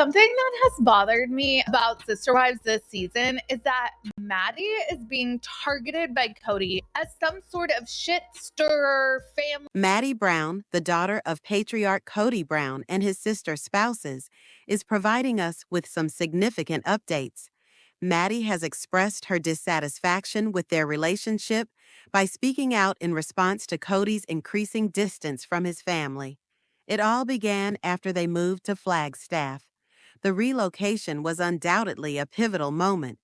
Something that has bothered me about Sister Wives this season is that Maddie is being targeted by Kody as some sort of shit stirrer family. Maddie Brown, the daughter of patriarch Kody Brown and his sister spouses, is providing us with some significant updates. Maddie has expressed her dissatisfaction with their relationship by speaking out in response to Kody's increasing distance from his family. It all began after they moved to Flagstaff. The relocation was undoubtedly a pivotal moment.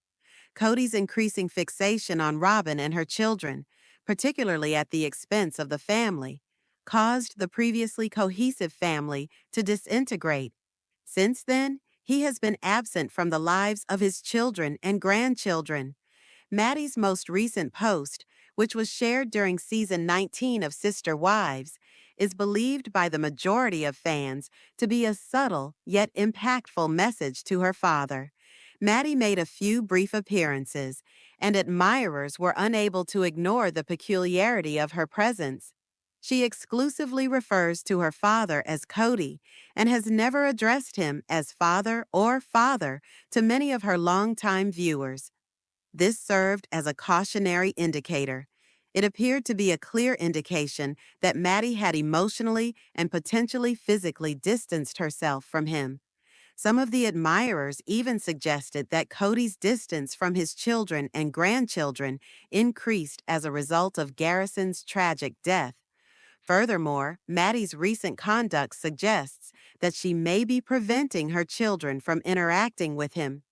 Kody's increasing fixation on Robin and her children, particularly at the expense of the family, caused the previously cohesive family to disintegrate. Since then, he has been absent from the lives of his children and grandchildren. Maddie's most recent post, which was shared during season 19 of Sister Wives, is believed by the majority of fans to be a subtle yet impactful message to her father. Maddie made a few brief appearances, and admirers were unable to ignore the peculiarity of her presence. She exclusively refers to her father as Kody and has never addressed him as father or father to many of her longtime viewers. This served as a cautionary indicator. It appeared to be a clear indication that Maddie had emotionally and potentially physically distanced herself from him. Some of the admirers even suggested that Kody's distance from his children and grandchildren increased as a result of Garrison's tragic death. Furthermore, Maddie's recent conduct suggests that she may be preventing her children from interacting with him.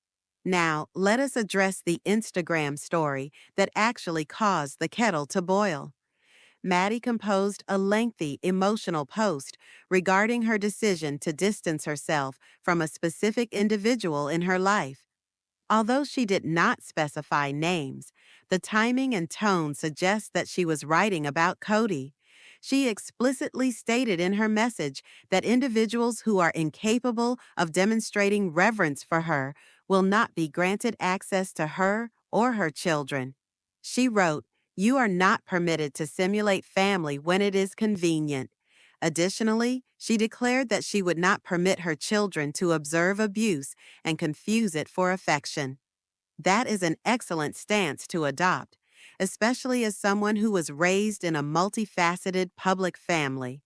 Now, let us address the Instagram story that actually caused the kettle to boil. Maddie composed a lengthy, emotional post regarding her decision to distance herself from a specific individual in her life. Although she did not specify names, the timing and tone suggest that she was writing about Kody. She explicitly stated in her message that individuals who are incapable of demonstrating reverence for her will not be granted access to her or her children. She wrote, "You are not permitted to simulate family when it is convenient." Additionally, she declared that she would not permit her children to observe abuse and confuse it for affection. That is an excellent stance to adopt, especially as someone who was raised in a multifaceted public family.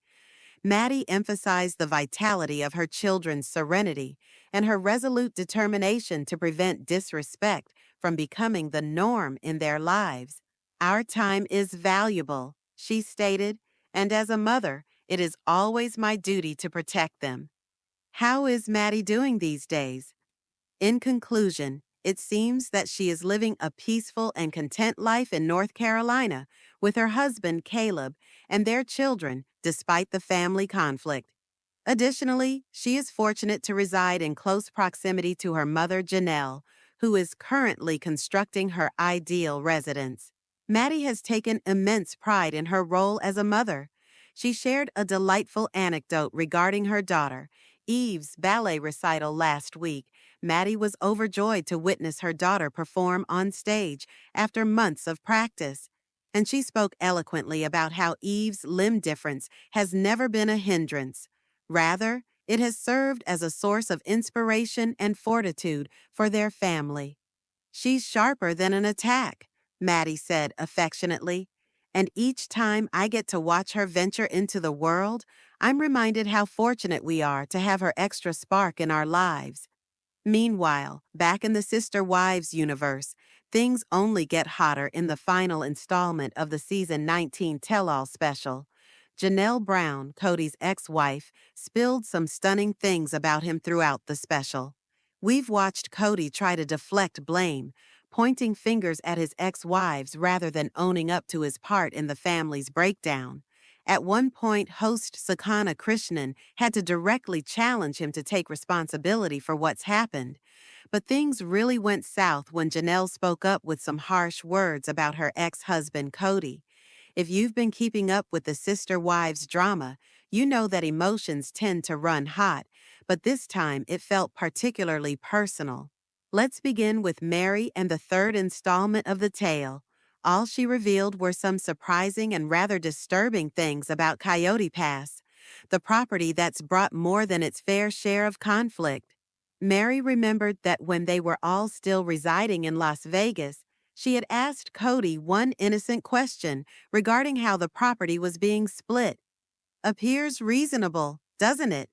Maddie emphasized the vitality of her children's serenity and her resolute determination to prevent disrespect from becoming the norm in their lives. "Our time is valuable," she stated, "and as a mother, it is always my duty to protect them." How is Maddie doing these days? In conclusion, it seems that she is living a peaceful and content life in North Carolina with her husband, Caleb, and their children, despite the family conflict. Additionally, she is fortunate to reside in close proximity to her mother, Janelle, who is currently constructing her ideal residence. Maddie has taken immense pride in her role as a mother. She shared a delightful anecdote regarding her daughter, Eve's ballet recital last week. Maddie was overjoyed to witness her daughter perform on stage after months of practice. And she spoke eloquently about how Eve's limb difference has never been a hindrance. Rather, it has served as a source of inspiration and fortitude for their family. "She's sharper than an attack," Maddie said affectionately. "And each time I get to watch her venture into the world, I'm reminded how fortunate we are to have her extra spark in our lives." Meanwhile, back in the Sister Wives universe, things only get hotter in the final installment of the season 19 tell-all special. Janelle Brown, Kody's ex-wife, spilled some stunning things about him throughout the special. We've watched Kody try to deflect blame, pointing fingers at his ex-wives rather than owning up to his part in the family's breakdown. At one point, host Sakana Krishnan had to directly challenge him to take responsibility for what's happened. But things really went south when Janelle spoke up with some harsh words about her ex-husband Kody. If you've been keeping up with the Sister Wives drama, you know that emotions tend to run hot, but this time it felt particularly personal. Let's begin with Mary and the third installment of the tale. All she revealed were some surprising and rather disturbing things about Coyote Pass, the property that's brought more than its fair share of conflict. Mary remembered that when they were all still residing in Las Vegas, she had asked Kody one innocent question regarding how the property was being split. Appears reasonable, doesn't it?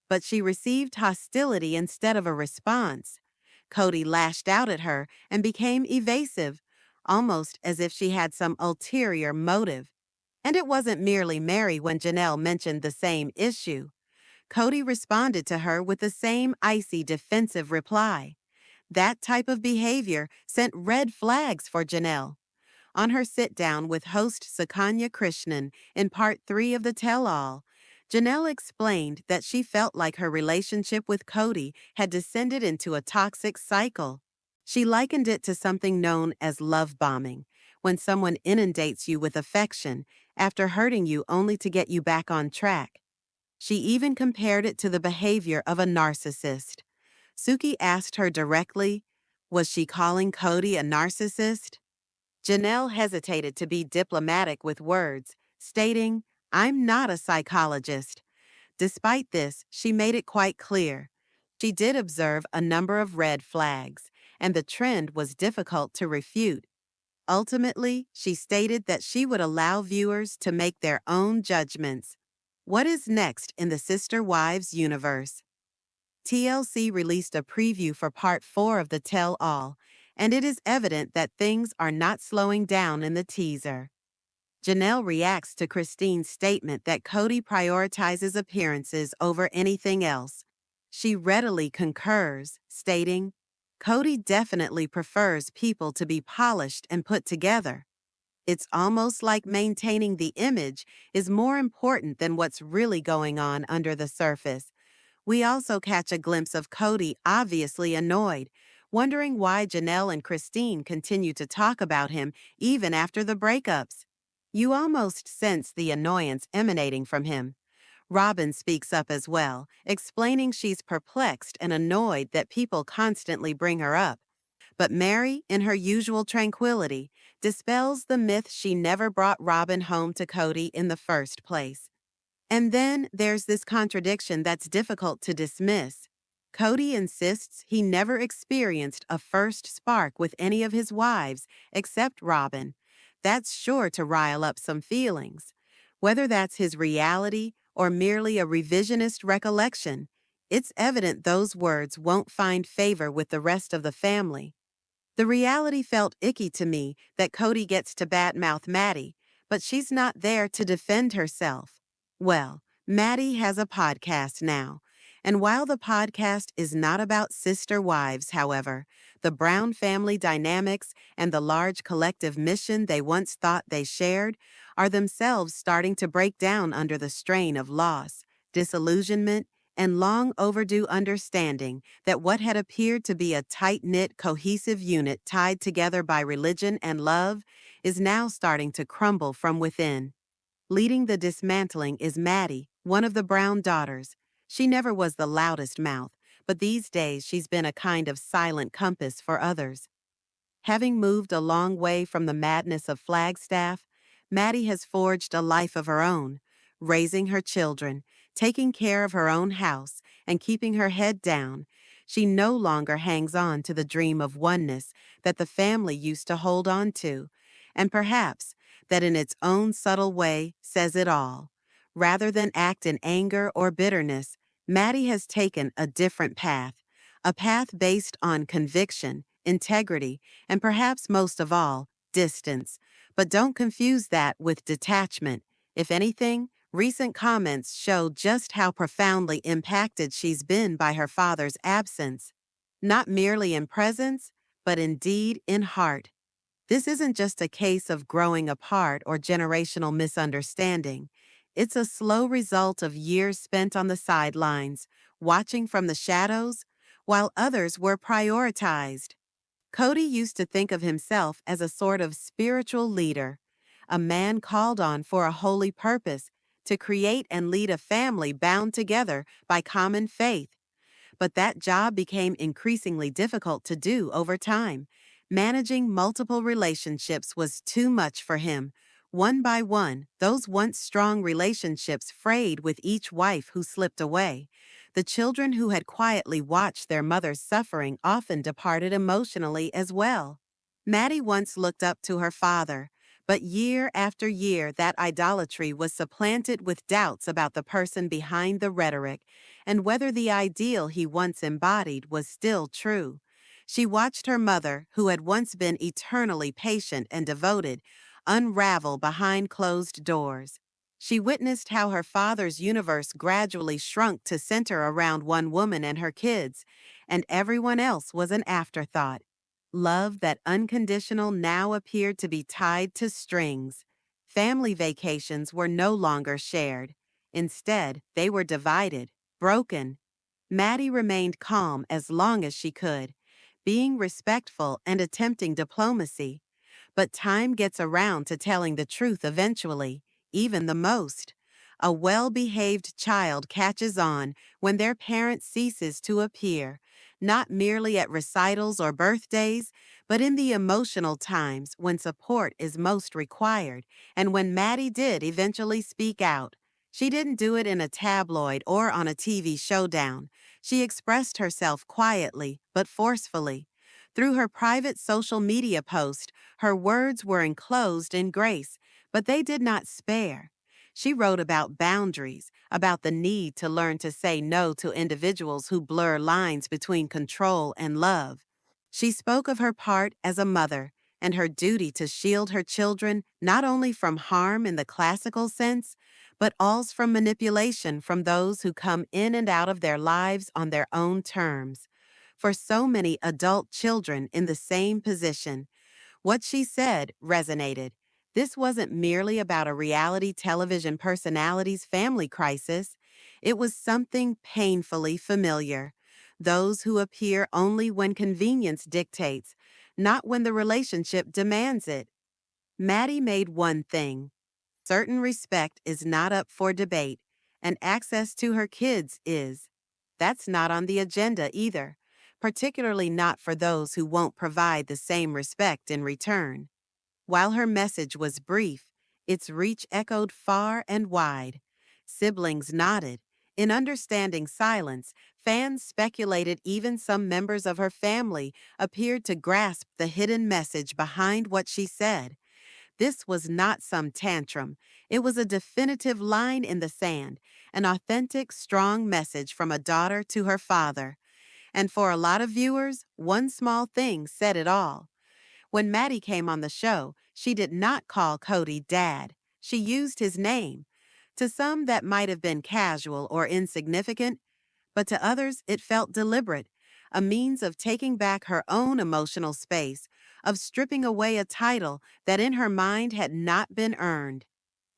But she received hostility instead of a response. Kody lashed out at her and became evasive, almost as if she had some ulterior motive. And it wasn't merely Mary when Janelle mentioned the same issue. Kody responded to her with the same icy defensive reply. That type of behavior sent red flags for Janelle. On her sit-down with host Sakanya Krishnan in part 3 of the tell-all, Janelle explained that she felt like her relationship with Kody had descended into a toxic cycle. She likened it to something known as love bombing, when someone inundates you with affection after hurting you only to get you back on track. She even compared it to the behavior of a narcissist. Suki asked her directly, was she calling Kody a narcissist? Janelle hesitated to be diplomatic with words, stating, I'm not a psychologist. Despite this, she made it quite clear. She did observe a number of red flags, and the trend was difficult to refute. Ultimately, she stated that she would allow viewers to make their own judgments. What is next in the Sister Wives universe? TLC released a preview for Part 4 of the tell-all, and it is evident that things are not slowing down in the teaser. Janelle reacts to Christine's statement that Kody prioritizes appearances over anything else. She readily concurs, stating, Kody definitely prefers people to be polished and put together. It's almost like maintaining the image is more important than what's really going on under the surface. We also catch a glimpse of Kody obviously annoyed, wondering why Janelle and Christine continue to talk about him even after the breakups. You almost sense the annoyance emanating from him. Robin speaks up as well, explaining she's perplexed and annoyed that people constantly bring her up. But Mary, in her usual tranquility, dispels the myth she never brought Robin home to Kody in the first place. And then there's this contradiction that's difficult to dismiss. Kody insists he never experienced a first spark with any of his wives except Robin. That's sure to rile up some feelings. Whether that's his reality or merely a revisionist recollection, it's evident those words won't find favor with the rest of the family. The reality felt icky to me that Kody gets to badmouth Maddie, but she's not there to defend herself. Well, Maddie has a podcast now, and while the podcast is not about sister wives, however, the Brown family dynamics and the large collective mission they once thought they shared are themselves starting to break down under the strain of loss, disillusionment, and long overdue understanding that what had appeared to be a tight-knit, cohesive unit tied together by religion and love is now starting to crumble from within. Leading the dismantling is Maddie, one of the Brown daughters. She never was the loudest mouth, but these days she's been a kind of silent compass for others. Having moved a long way from the madness of Flagstaff, Maddie has forged a life of her own, raising her children, taking care of her own house, and keeping her head down. She no longer hangs on to the dream of oneness that the family used to hold on to, and perhaps that in its own subtle way says it all. Rather than act in anger or bitterness, Maddie has taken a different path, a path based on conviction, integrity, and perhaps most of all, distance. But don't confuse that with detachment. If anything, recent comments show just how profoundly impacted she's been by her father's absence. Not merely in presence, but indeed in heart. This isn't just a case of growing apart or generational misunderstanding. It's a slow result of years spent on the sidelines, watching from the shadows, while others were prioritized. Kody used to think of himself as a sort of spiritual leader, a man called on for a holy purpose, to create and lead a family bound together by common faith. But that job became increasingly difficult to do over time. Managing multiple relationships was too much for him. One by one, those once strong relationships frayed with each wife who slipped away. The children who had quietly watched their mother's suffering often departed emotionally as well. Maddie once looked up to her father, but year after year that idolatry was supplanted with doubts about the person behind the rhetoric and whether the ideal he once embodied was still true. She watched her mother, who had once been eternally patient and devoted, unravel behind closed doors. She witnessed how her father's universe gradually shrunk to center around one woman and her kids, and everyone else was an afterthought. Love that unconditional now appeared to be tied to strings. Family vacations were no longer shared. Instead, they were divided, broken. Maddie remained calm as long as she could, being respectful and attempting diplomacy. But time gets around to telling the truth eventually, even the most. A well-behaved child catches on when their parent ceases to appear, not merely at recitals or birthdays, but in the emotional times when support is most required, and when Maddie did eventually speak out. She didn't do it in a tabloid or on a TV showdown. She expressed herself quietly but forcefully. Through her private social media post, her words were enclosed in grace, but they did not spare. She wrote about boundaries, about the need to learn to say no to individuals who blur lines between control and love. She spoke of her part as a mother and her duty to shield her children not only from harm in the classical sense, but also from manipulation from those who come in and out of their lives on their own terms. For so many adult children in the same position, what she said resonated. This wasn't merely about a reality television personality's family crisis. It was something painfully familiar. Those who appear only when convenience dictates, not when the relationship demands it. Maddie made one thing. Certain respect is not up for debate, and access to her kids is. That's not on the agenda either, particularly not for those who won't provide the same respect in return. While her message was brief, its reach echoed far and wide. Siblings nodded. In understanding silence, fans speculated even some members of her family appeared to grasp the hidden message behind what she said. This was not some tantrum. It was a definitive line in the sand, an authentic, strong message from a daughter to her father. And for a lot of viewers, one small thing said it all. When Maddie came on the show, she did not call Kody Dad. She used his name. To some, that might have been casual or insignificant, but to others, it felt deliberate, a means of taking back her own emotional space, of stripping away a title that in her mind had not been earned.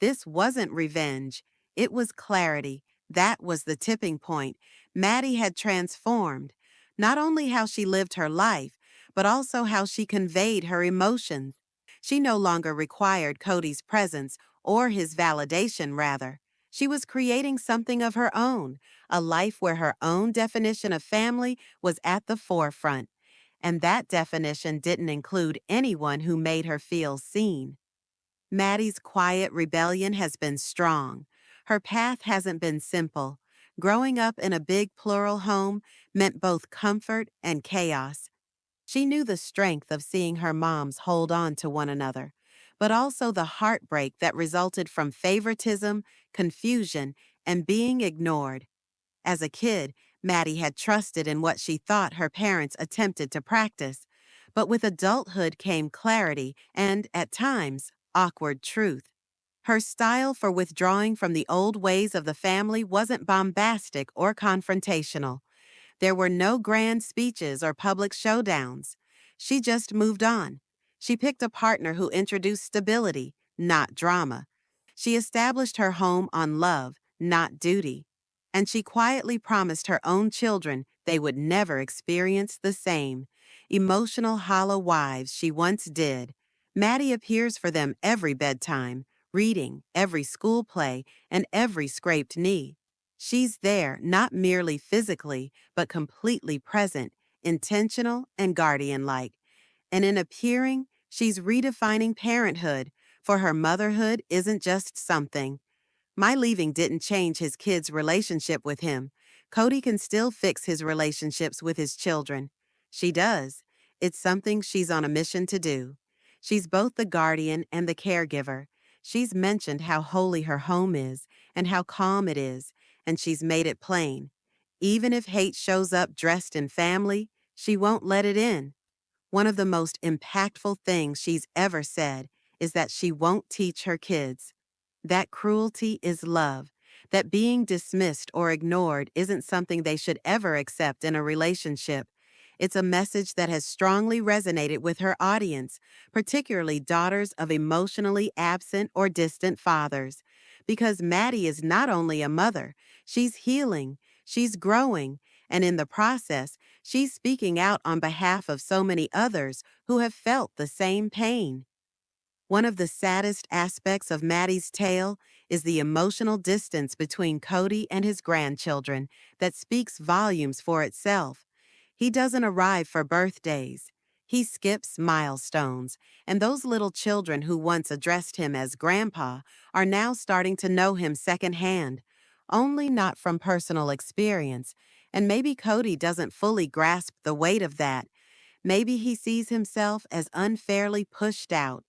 This wasn't revenge. It was clarity. That was the tipping point. Maddie had transformed, not only how she lived her life, but also how she conveyed her emotions. She no longer required Kody's presence, or his validation, rather. She was creating something of her own, a life where her own definition of family was at the forefront. And that definition didn't include anyone who made her feel seen. Maddie's quiet rebellion has been strong. Her path hasn't been simple. Growing up in a big plural home meant both comfort and chaos. She knew the strength of seeing her moms hold on to one another, but also the heartbreak that resulted from favoritism, confusion, and being ignored. As a kid, Maddie had trusted in what she thought her parents attempted to practice, but with adulthood came clarity and, at times, awkward truth. Her style for withdrawing from the old ways of the family wasn't bombastic or confrontational. There were no grand speeches or public showdowns. She just moved on. She picked a partner who introduced stability, not drama. She established her home on love, not duty. And she quietly promised her own children they would never experience the same emotional hollow wives she once did. Maddie appears for them every bedtime, reading, every school play, and every scraped knee. She's there not merely physically, but completely present, intentional and guardian-like. And in appearing, she's redefining parenthood, for her motherhood isn't just something. My leaving didn't change his kids' relationship with him. Kody can still fix his relationships with his children. She does. It's something she's on a mission to do. She's both the guardian and the caregiver. She's mentioned how holy her home is and how calm it is, and she's made it plain. Even if hate shows up dressed in family, she won't let it in. One of the most impactful things she's ever said is that she won't teach her kids. That cruelty is love, that being dismissed or ignored isn't something they should ever accept in a relationship. It's a message that has strongly resonated with her audience, particularly daughters of emotionally absent or distant fathers. Because Maddie is not only a mother, she's healing, she's growing, and in the process, she's speaking out on behalf of so many others who have felt the same pain. One of the saddest aspects of Maddie's tale is the emotional distance between Kody and his grandchildren that speaks volumes for itself. He doesn't arrive for birthdays. He skips milestones, and those little children who once addressed him as Grandpa are now starting to know him secondhand, only not from personal experience. And maybe Kody doesn't fully grasp the weight of that. Maybe he sees himself as unfairly pushed out.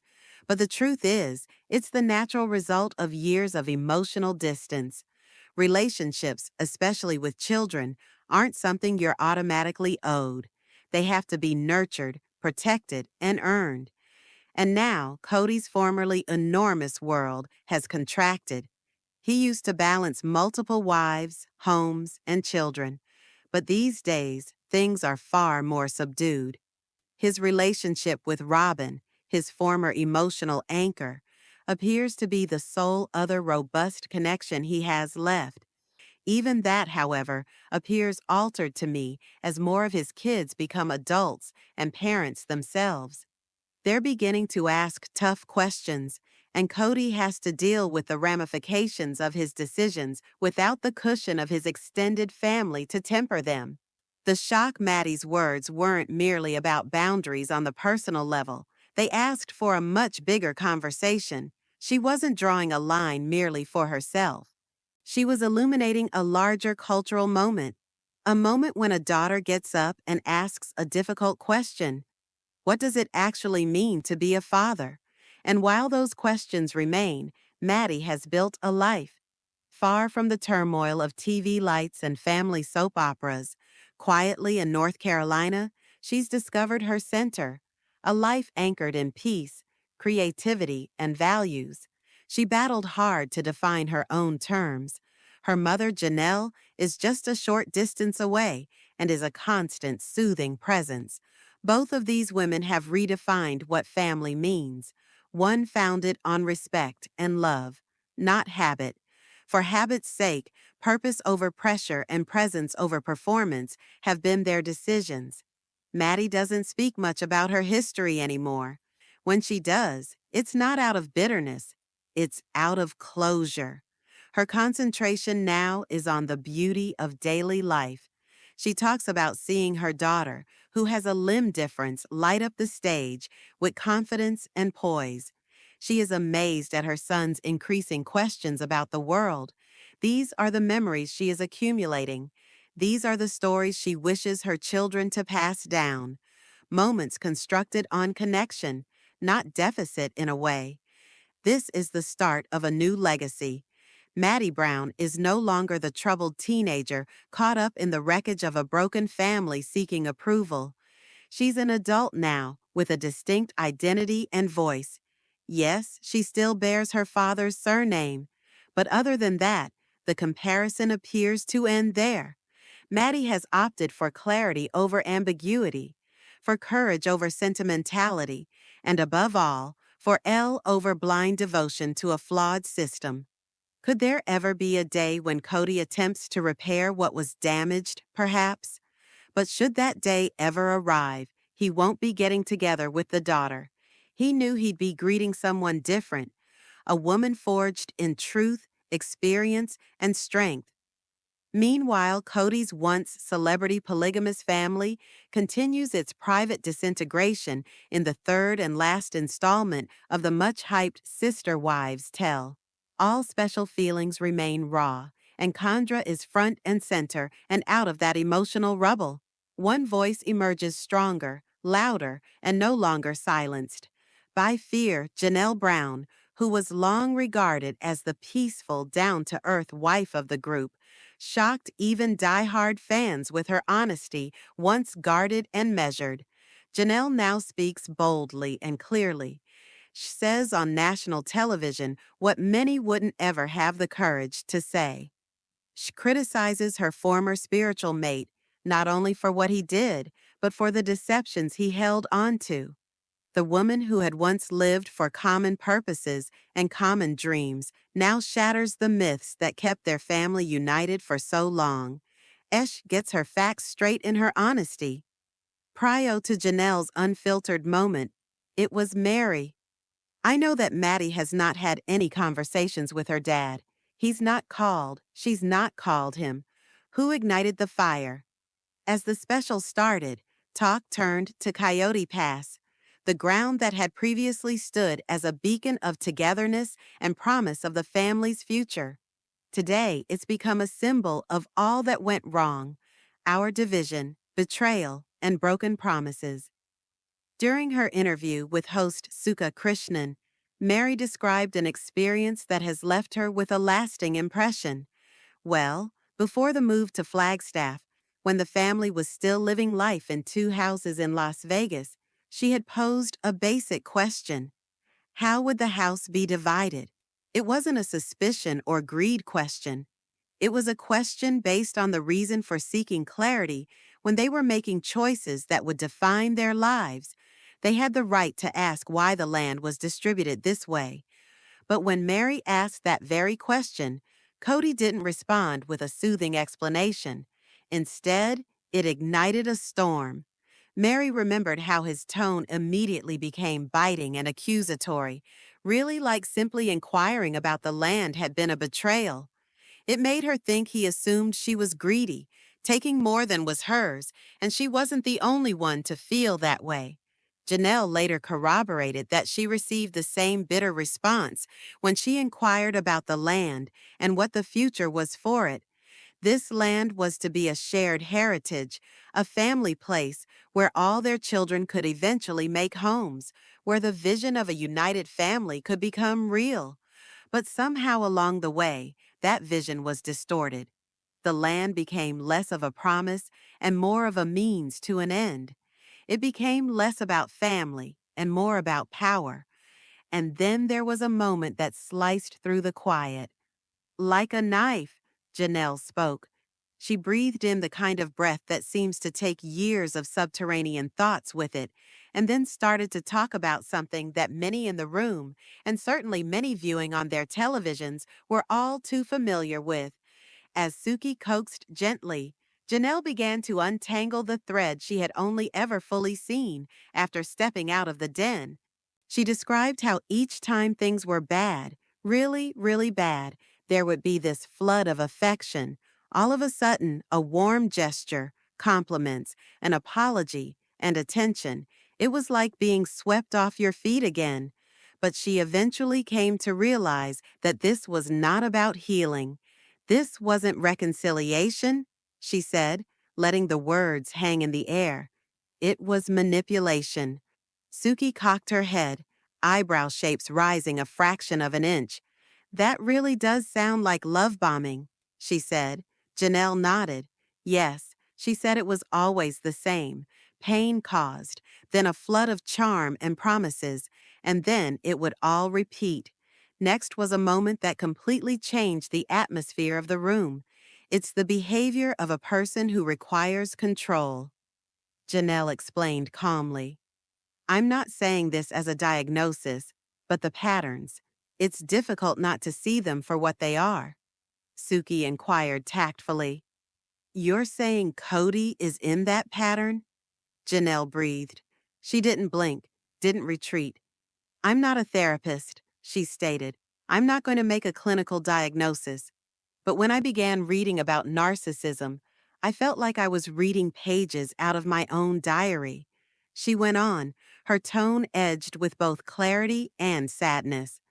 But the truth is, it's the natural result of years of emotional distance. Relationships, especially with children, aren't something you're automatically owed. They have to be nurtured, protected, and earned. And now, Kody's formerly enormous world has contracted. He used to balance multiple wives, homes, and children. But these days, things are far more subdued. His relationship with Robin, his former emotional anchor, appears to be the sole other robust connection he has left. Even that, however, appears altered to me as more of his kids become adults and parents themselves. They're beginning to ask tough questions, and Kody has to deal with the ramifications of his decisions without the cushion of his extended family to temper them. The shock Maddie's words weren't merely about boundaries on the personal level. They asked for a much bigger conversation. She wasn't drawing a line merely for herself. She was illuminating a larger cultural moment, a moment when a daughter gets up and asks a difficult question. What does it actually mean to be a father? And while those questions remain, Maddie has built a life. Far from the turmoil of TV lights and family soap operas, quietly in North Carolina, she's discovered her center, a life anchored in peace, creativity, and values. She battled hard to define her own terms. Her mother, Janelle, is just a short distance away and is a constant, soothing presence. Both of these women have redefined what family means, one founded on respect and love, not habit. For habit's sake, purpose over pressure and presence over performance have been their decisions. Maddie doesn't speak much about her history anymore. When she does, it's not out of bitterness, it's out of closure. Her concentration now is on the beauty of daily life. She talks about seeing her daughter, who has a limb difference, light up the stage with confidence and poise. She is amazed at her son's increasing questions about the world. These are the memories she is accumulating. These are the stories she wishes her children to pass down. Moments constructed on connection, not deficit in a way. This is the start of a new legacy. Maddie Brown is no longer the troubled teenager caught up in the wreckage of a broken family seeking approval. She's an adult now, with a distinct identity and voice. Yes, she still bears her father's surname. But other than that, the comparison appears to end there. Maddie has opted for clarity over ambiguity, for courage over sentimentality, and above all, for L over blind devotion to a flawed system. Could there ever be a day when Kody attempts to repair what was damaged, perhaps? But should that day ever arrive, he won't be getting together with the daughter. He knew he'd be greeting someone different, a woman forged in truth, experience, and strength. Meanwhile, Kody's once celebrity polygamous family continues its private disintegration in the third and last installment of the much-hyped Sister Wives tale. All special feelings remain raw, and Kandra is front and center and out of that emotional rubble. One voice emerges stronger, louder, and no longer silenced. By fear, Janelle Brown, who was long regarded as the peaceful, down-to-earth wife of the group, shocked even die-hard fans with her honesty, once guarded and measured. Janelle now speaks boldly and clearly. She says on national television what many wouldn't ever have the courage to say. She criticizes her former spiritual mate, not only for what he did, but for the deceptions he held on to. The woman who had once lived for common purposes and common dreams now shatters the myths that kept their family united for so long. Esh gets her facts straight in her honesty. Prior to Janelle's unfiltered moment, it was Mary. I know that Maddie has not had any conversations with her dad. He's not called, she's not called him. Who ignited the fire? As the special started, talk turned to Coyote Pass, the ground that had previously stood as a beacon of togetherness and promise of the family's future. Today, it's become a symbol of all that went wrong, our division, betrayal, and broken promises. During her interview with host Sukha Krishnan, Mary described an experience that has left her with a lasting impression. Well, before the move to Flagstaff, when the family was still living life in two houses in Las Vegas, she had posed a basic question. How would the house be divided? It wasn't a suspicion or greed question. It was a question based on the reason for seeking clarity when they were making choices that would define their lives. They had the right to ask why the land was distributed this way. But when Mary asked that very question, Kody didn't respond with a soothing explanation. Instead, it ignited a storm. Mary remembered how his tone immediately became biting and accusatory, really like simply inquiring about the land had been a betrayal. It made her think he assumed she was greedy, taking more than was hers, and she wasn't the only one to feel that way. Janelle later corroborated that she received the same bitter response when she inquired about the land and what the future was for it. This land was to be a shared heritage, a family place where all their children could eventually make homes, where the vision of a united family could become real. But somehow along the way, that vision was distorted. The land became less of a promise and more of a means to an end. It became less about family and more about power. And then there was a moment that sliced through the quiet. Like a knife, Janelle spoke. She breathed in the kind of breath that seems to take years of subterranean thoughts with it, and then started to talk about something that many in the room, and certainly many viewing on their televisions, were all too familiar with. As Suki coaxed gently, Janelle began to untangle the thread she had only ever fully seen after stepping out of the den. She described how each time things were bad, really, really bad, there would be this flood of affection. All of a sudden, a warm gesture, compliments, an apology, and attention. It was like being swept off your feet again. But she eventually came to realize that this was not about healing. This wasn't reconciliation, she said, letting the words hang in the air. It was manipulation. Suki cocked her head, eyebrow shapes rising a fraction of an inch. That really does sound like love bombing, she said. Janelle nodded. Yes, she said it was always the same. Pain caused, then a flood of charm and promises, and then it would all repeat. Next was a moment that completely changed the atmosphere of the room. It's the behavior of a person who requires control, Janelle explained calmly. I'm not saying this as a diagnosis, but the patterns. It's difficult not to see them for what they are. Suki inquired tactfully. You're saying Kody is in that pattern? Janelle breathed. She didn't blink, didn't retreat. I'm not a therapist, she stated. I'm not going to make a clinical diagnosis. But when I began reading about narcissism, I felt like I was reading pages out of my own diary. She went on, her tone edged with both clarity and sadness.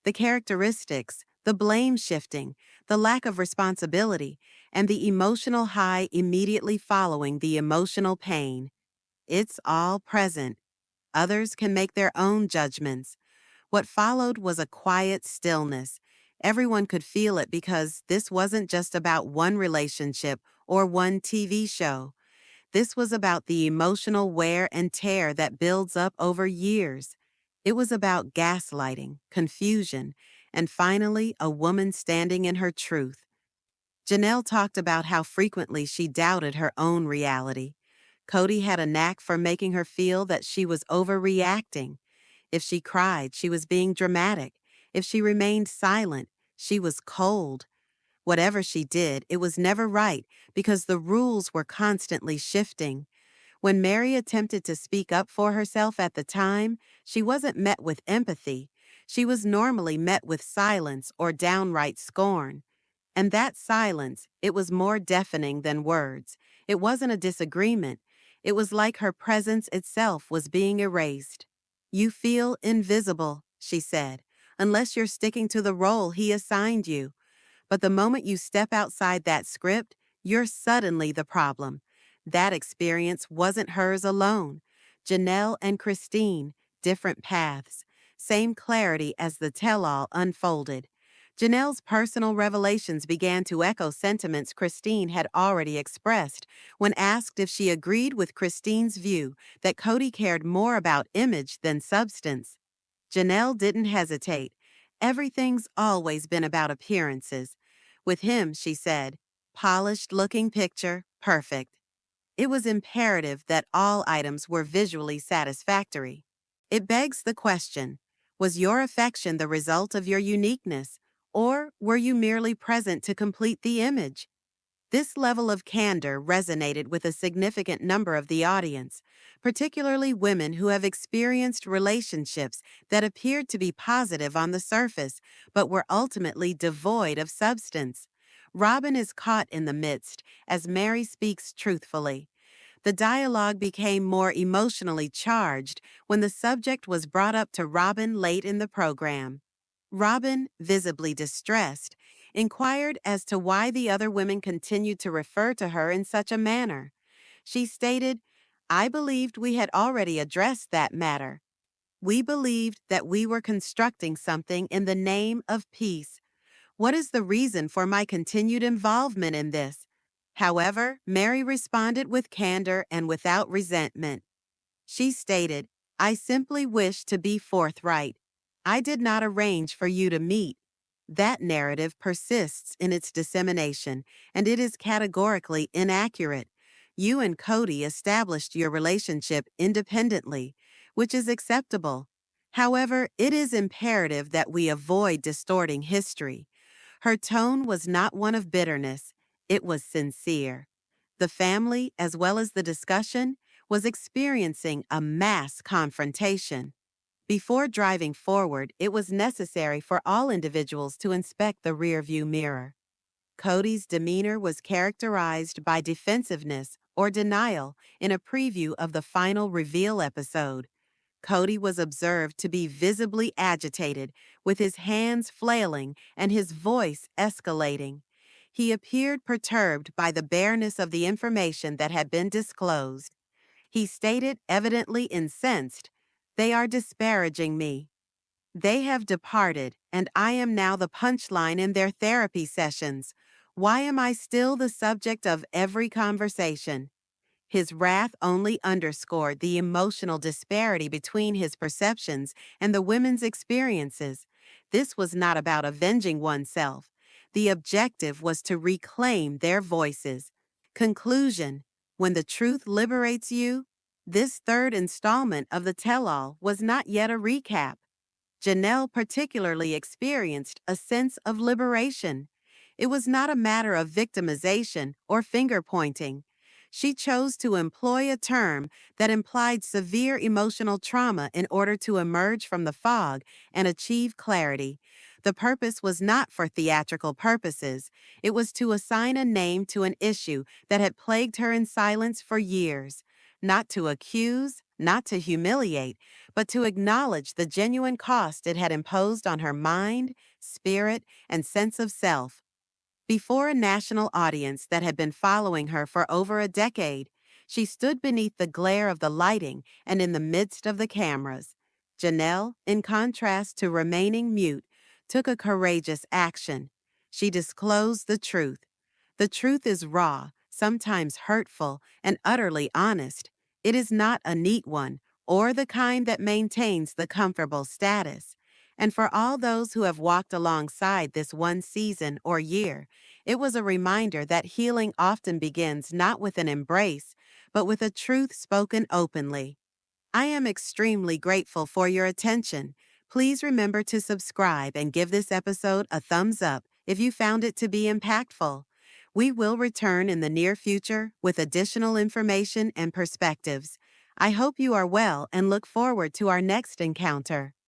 The characteristics, The blame shifting, the lack of responsibility, and the emotional high immediately following the emotional pain. It's all present. Others can make their own judgments. What followed was a quiet stillness. Everyone could feel it because this wasn't just about one relationship or one TV show. This was about the emotional wear and tear that builds up over years. It was about gaslighting, confusion, and finally a woman standing in her truth. Janelle talked about how frequently she doubted her own reality. Kody had a knack for making her feel that she was overreacting. If she cried, she was being dramatic. If she remained silent, she was cold. Whatever she did, it was never right because the rules were constantly shifting. When Mary attempted to speak up for herself at the time, she wasn't met with empathy. She was normally met with silence or downright scorn. And that silence, it was more deafening than words. It wasn't a disagreement. It was like her presence itself was being erased. "You feel invisible," she said, "unless you're sticking to the role he assigned you. But the moment you step outside that script, you're suddenly the problem." That experience wasn't hers alone. Janelle and Christine, different paths, same clarity as the tell-all unfolded. Janelle's personal revelations began to echo sentiments Christine had already expressed when asked if she agreed with Christine's view that Kody cared more about image than substance. Janelle didn't hesitate. Everything's always been about appearances. With him, she said, polished-looking picture, perfect. It was imperative that all items were visually satisfactory. It begs the question, was your affection the result of your uniqueness, or were you merely present to complete the image? This level of candor resonated with a significant number of the audience, particularly women who have experienced relationships that appeared to be positive on the surface, but were ultimately devoid of substance. Robin is caught in the midst as Mary speaks truthfully. The dialogue became more emotionally charged when the subject was brought up to Robin late in the program. Robin, visibly distressed, inquired as to why the other women continued to refer to her in such a manner. She stated, "I believed we had already addressed that matter. We believed that we were constructing something in the name of peace. What is the reason for my continued involvement in this?" However, Mary responded with candor and without resentment. She stated, "I simply wish to be forthright. I did not arrange for you to meet." That narrative persists in its dissemination, and it is categorically inaccurate. You and Kody established your relationship independently, which is acceptable. However, it is imperative that we avoid distorting history. Her tone was not one of bitterness, it was sincere. The family, as well as the discussion, was experiencing a mass confrontation. Before driving forward, it was necessary for all individuals to inspect the rearview mirror. Kody's demeanor was characterized by defensiveness or denial in a preview of the final reveal episode. Kody was observed to be visibly agitated, with his hands flailing and his voice escalating. He appeared perturbed by the bareness of the information that had been disclosed. He stated, evidently incensed, "They are disparaging me. They have departed, and I am now the punchline in their therapy sessions. Why am I still the subject of every conversation?" His wrath only underscored the emotional disparity between his perceptions and the women's experiences. This was not about avenging oneself. The objective was to reclaim their voices. Conclusion: when the truth liberates you, this third installment of the tell-all was not yet a recap. Janelle particularly experienced a sense of liberation. It was not a matter of victimization or finger-pointing. She chose to employ a term that implied severe emotional trauma in order to emerge from the fog and achieve clarity. The purpose was not for theatrical purposes. It was to assign a name to an issue that had plagued her in silence for years. not to accuse, not to humiliate, but to acknowledge the genuine cost it had imposed on her mind, spirit, and sense of self. Before a national audience that had been following her for over a decade, she stood beneath the glare of the lighting and in the midst of the cameras. Janelle, in contrast to remaining mute, took a courageous action. She disclosed the truth. The truth is raw, sometimes hurtful, and utterly honest. It is not a neat one, or the kind that maintains the comfortable status. And for all those who have walked alongside this one season or year, it was a reminder that healing often begins not with an embrace, but with a truth spoken openly. I am extremely grateful for your attention. Please remember to subscribe and give this episode a thumbs up if you found it to be impactful. We will return in the near future with additional information and perspectives. I hope you are well and look forward to our next encounter.